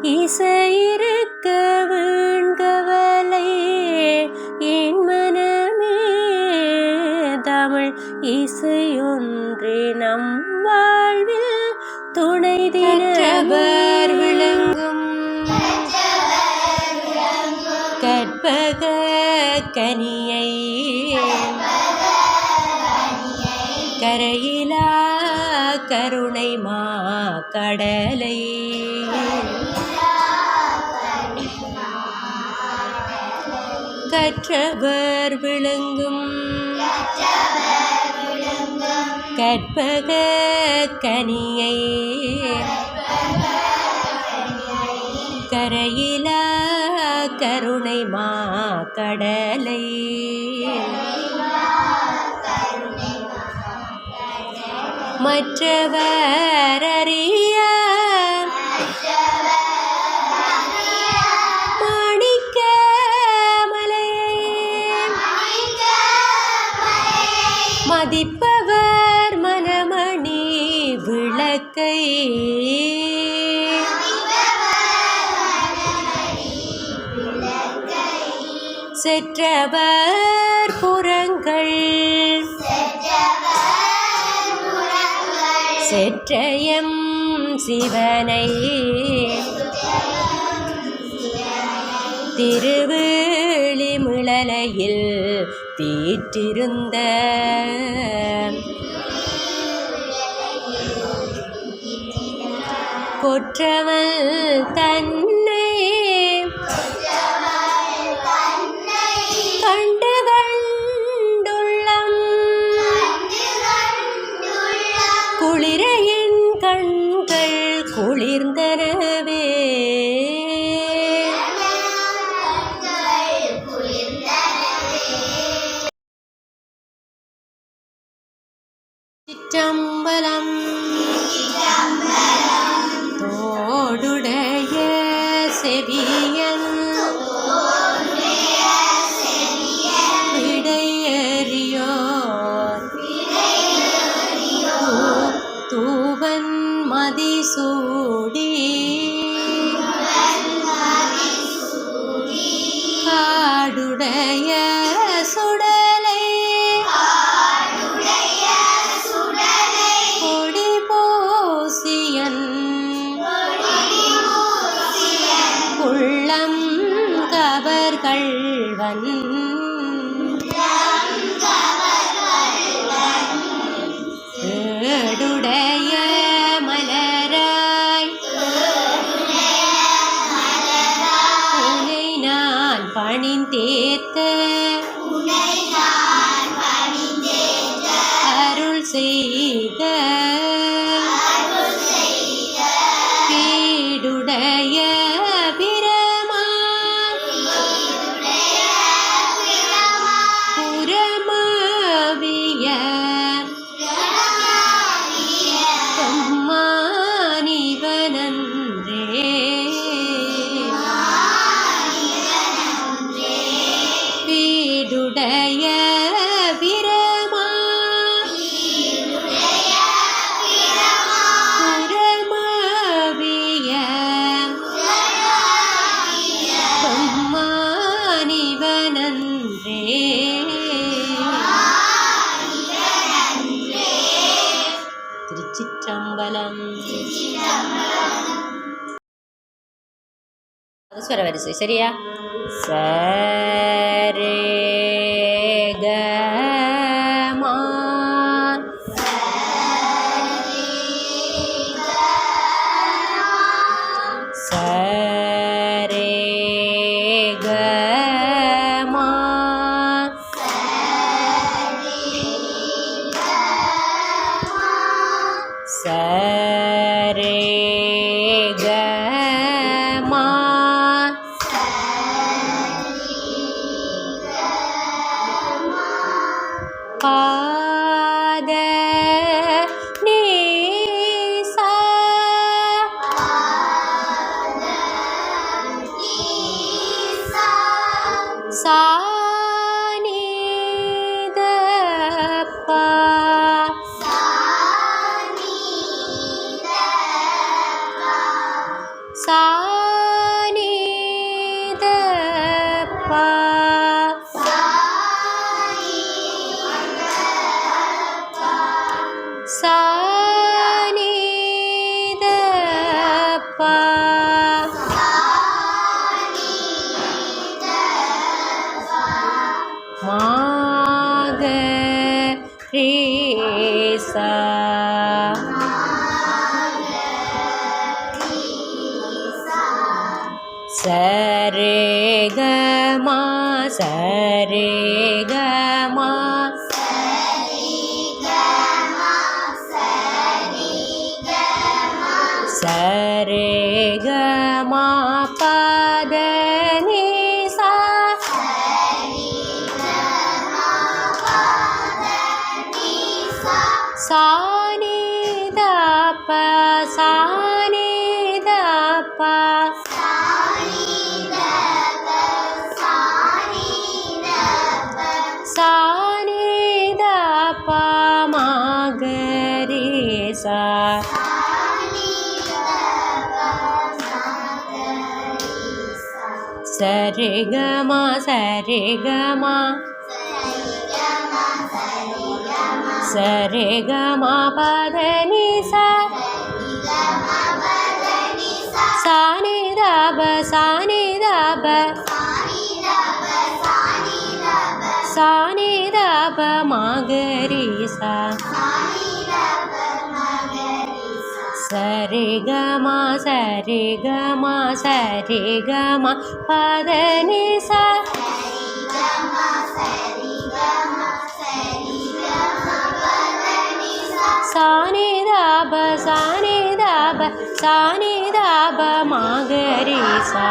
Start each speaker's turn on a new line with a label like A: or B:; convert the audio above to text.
A: இசையிருக்க வீண்கவலை என் மனமே தமிழ் இசையொன்றே நம் வாழ்வில் துணை தினவர் விளங்கும் கற்பக கனியை கரையிலா கருணை மா கடலை கற்றவர் விளங்கும் கற்பக கனியை கரையிலா கருணை மா கடலை மற்றவர் அறிய மாணிக்க மலையை மதிப்பவர் மனமணி விளக்கை செற்றவர் புறங்கள் செற்றயம் சிவனை திருவிழிமிழலையில் தீற்றிருந்த கொற்றவள் தன்னை கண்டு கண்டுள்ளம் குளிரையின் கண்கள் குளிர்ந்தனவே சிற்றம்பலம் தோடுடைய செவியன் விடையறியோர் தூவன் மதிசூடி காடுடைய சுடலை கொடி போசியன் உள்ளம் கவர்கள்வன் ஏடுடைய மலராய் உனை நான் பணிந்தேத்த அருள் செய்த பீடுடைய புறமாவிய பீடுடைய பிரமா புறமாவிய பொம்மானிவனன்றே திருச்சிற்றம்பலம். ஸ்வர வரிசை சரியா? சரே க மா சரே க மா சரே க மா பாத நீ சா சா நீ த பா சா பா மாக ரீ சா சரே க மா சரே க மா சரே க மா பத நி சா சா நி த ப சா நி த ப சா நி த ப மா க ரீ சா சரி க மா சரி க மா சரி க மா பத நி சா சா நி த ப சா நி த ப சா நி த ப மா க ரீ சா சரி க மா சரி க மா சரி க மா பத நி சா சா நி த ப சா நி த ப சா நி த ப மா க ரீ சா